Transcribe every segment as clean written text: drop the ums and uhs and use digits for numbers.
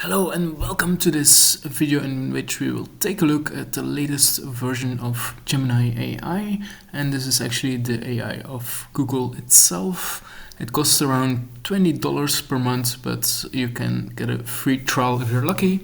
Hello and welcome to this video in which we will take a look at the latest version of Gemini AI, and this is actually the AI of Google itself. It costs around $20 per month, but you can get a free trial if you're lucky.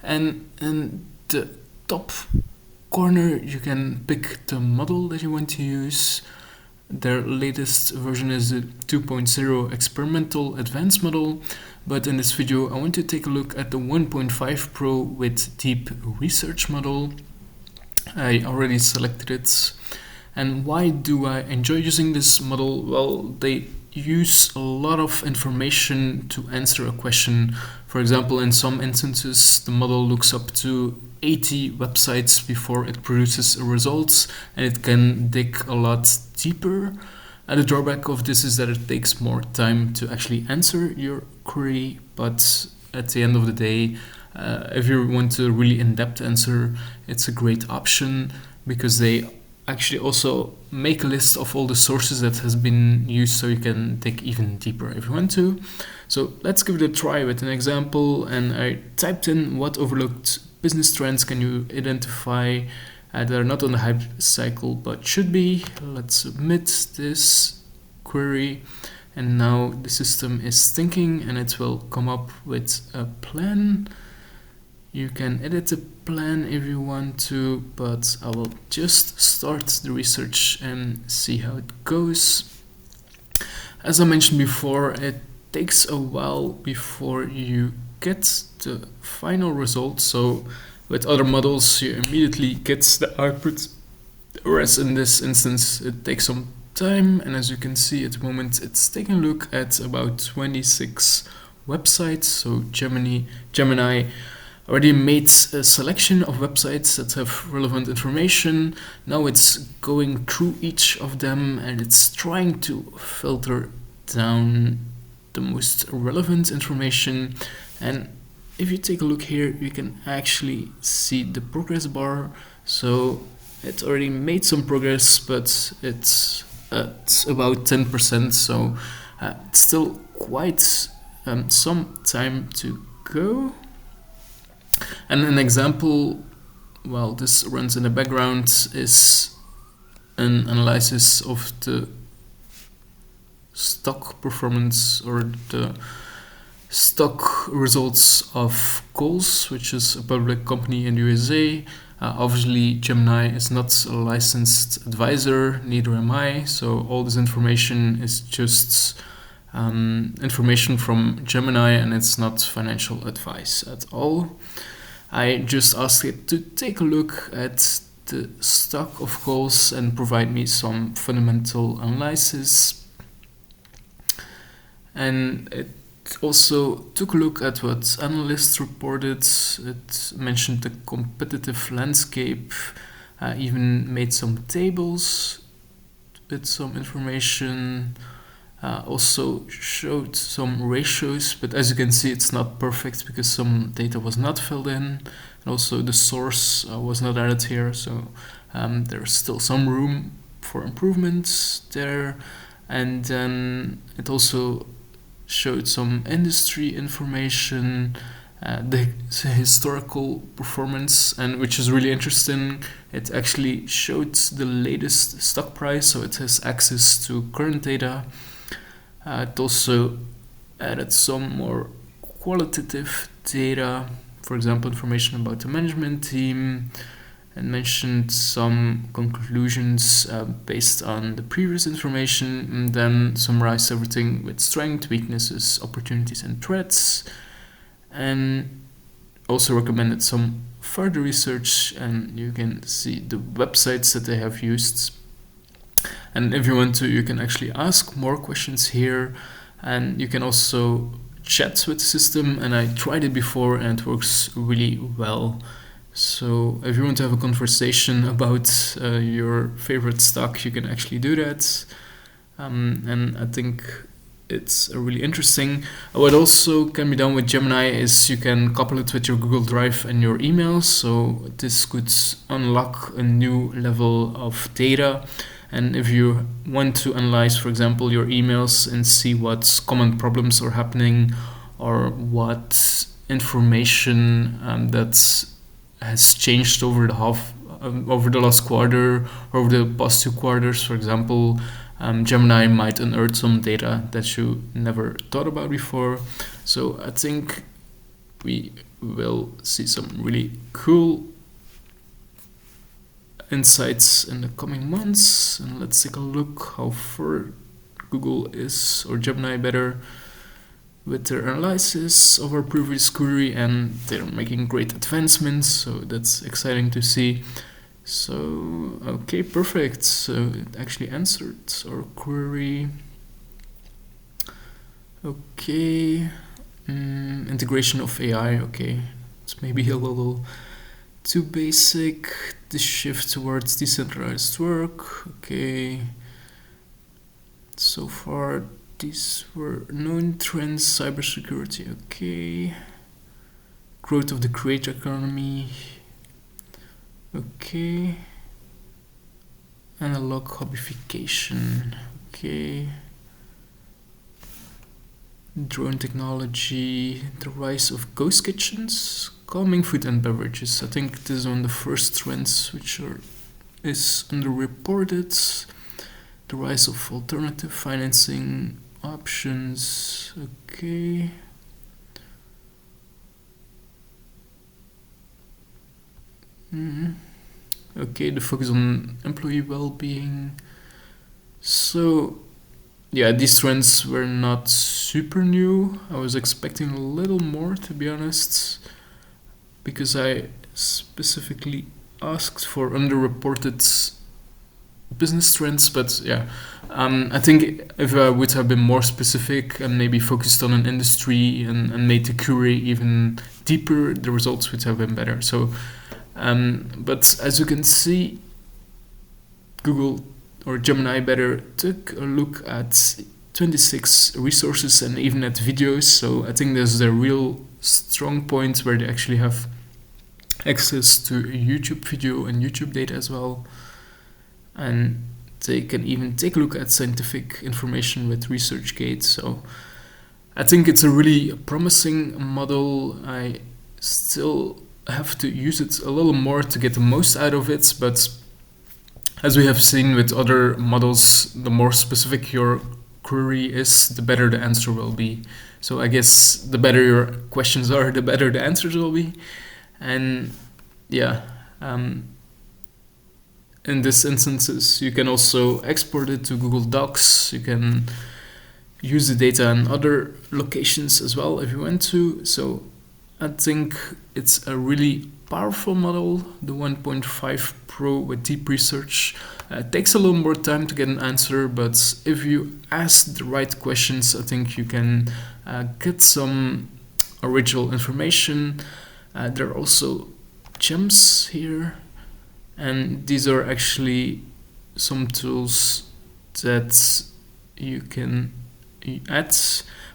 And in the top corner you can pick the model that you want to use. Their latest version is the 2.0 experimental advanced model, but in this video I want to take a look at the 1.5 Pro with deep research model. I already selected it. And why do I enjoy using this model? Well, they use a lot of information to answer a question. For example, in some instances the model looks up to 80 websites before it produces a result, and it can dig a lot deeper. The drawback of this is that it takes more time to actually answer your query, but at the end of the day, if you want a really in-depth answer, it's a great option because they actually also make a list of all the sources that has been used, so you can dig even deeper if you want to. So let's give it a try with an example, and I typed in what overlooked business trends can you identify that are not on the hype cycle but should be. Let's submit this query, and now the system is thinking and it will come up with a plan. You can edit the plan if you want to, but I will just start the research and see how it goes. As I mentioned before, it takes a while before you get the final result. So with other models you immediately get the output, whereas in this instance it takes some time. And as you can see at the moment, it's taking a look at about 26 websites. So Gemini already made a selection of websites that have relevant information. Now it's going through each of them and it's trying to filter down the most relevant information. And if you take a look here, you can actually see the progress bar. So it already made some progress, but it's at about 10%, so it's still quite some time to go. And an example, well, this runs in the background, is an analysis of the stock performance or the stock results of Kohl's, which is a public company in the USA. Obviously Gemini is not a licensed advisor, neither am I, so all this information is just information from Gemini and it's not financial advice at all. I just asked it to take a look at the stock of Kohl's and provide me some fundamental analysis. And it also took a look at what analysts reported. It mentioned the competitive landscape, even made some tables with some information, also showed some ratios, but as you can see it's not perfect because some data was not filled in, and also the source was not added here, so there's still some room for improvements there. And then it also showed some industry information, the historical performance, and which is really interesting, it actually showed the latest stock price, so it has access to current data. It also added some more qualitative data, for example information about the management team, and mentioned some conclusions based on the previous information, and then summarized everything with strengths, weaknesses, opportunities and threats, and also recommended some further research. And you can see the websites that they have used, and if you want to, you can actually ask more questions here, and you can also chat with the system, and I tried it before and it works really well. So if you want to have a conversation about your favorite stock, you can actually do that, and I think it's really interesting. What also can be done with Gemini is you can couple it with your Google Drive and your emails, so this could unlock a new level of data. And if you want to analyze, for example, your emails and see what common problems are happening or what information that has changed over the last quarter, over the past 2 quarters. For example, Gemini might unearth some data that you never thought about before. So I think we will see some really cool insights in the coming months. And let's take a look how far Google is, or Gemini better, with their analysis of our previous query, and they're making great advancements, so that's exciting to see. So, okay, perfect. So it actually answered our query. Okay, integration of AI. Okay, it's maybe a little too basic. The shift towards decentralized work. Okay, so far these were known trends. Cybersecurity. Okay, growth of the creator economy. Okay, analog hobbification. Okay, drone technology, the rise of ghost kitchens, calming food and beverages. I think this is one of the first trends which is underreported. The rise of alternative financing options. Okay. Okay, the focus on employee well-being. So, yeah, these trends were not super new. I was expecting a little more, to be honest, because I specifically asked for underreported business trends. But yeah, I think if I would have been more specific and maybe focused on an industry and made the query even deeper, the results would have been better. So, but as you can see, Google or Gemini better took a look at 26 resources and even at videos. So I think there's a real strong point where they actually have access to YouTube video and YouTube data as well. And they can even take a look at scientific information with ResearchGate. So I think it's a really promising model. I still have to use it a little more to get the most out of it, but as we have seen with other models, the more specific your query is, the better the answer will be. So I guess the better your questions are, the better the answers will be. And yeah, in this instances, you can also export it to Google Docs. You can use the data in other locations as well if you want to. So I think it's a really powerful model. The 1.5 Pro with deep research takes a little more time to get an answer, but if you ask the right questions, I think you can get some original information. There are also gems here, and these are actually some tools that you can add.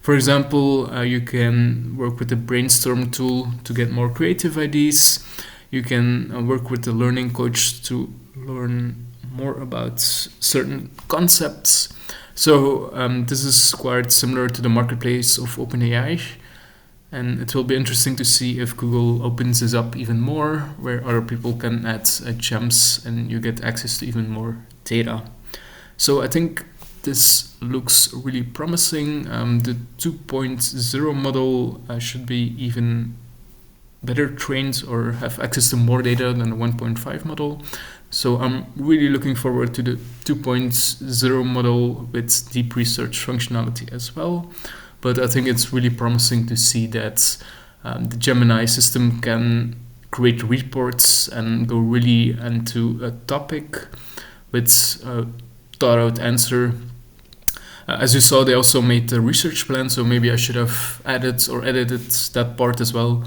For example, you can work with the brainstorm tool to get more creative ideas. You can work with the learning coach to learn more about certain concepts. So this is quite similar to the marketplace of OpenAI. And it will be interesting to see if Google opens this up even more, where other people can add gems and you get access to even more data. So I think this looks really promising. The 2.0 model should be even better trained or have access to more data than the 1.5 model. So I'm really looking forward to the 2.0 model with deep research functionality as well. But I think it's really promising to see that the Gemini system can create reports and go really into a topic with a thought out answer. As you saw, they also made the research plan, so maybe I should have added or edited that part as well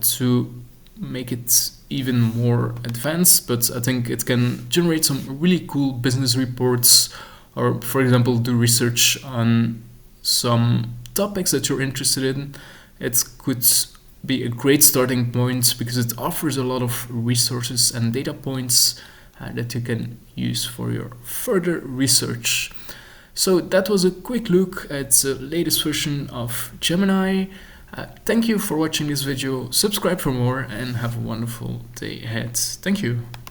to make it even more advanced. But I think it can generate some really cool business reports, or for example, do research on some topics that you're interested in. It could be a great starting point because it offers a lot of resources and data points that you can use for your further research. So that was a quick look at the latest version of Gemini. Thank you for watching this video, subscribe for more, and have a wonderful day ahead. Thank you.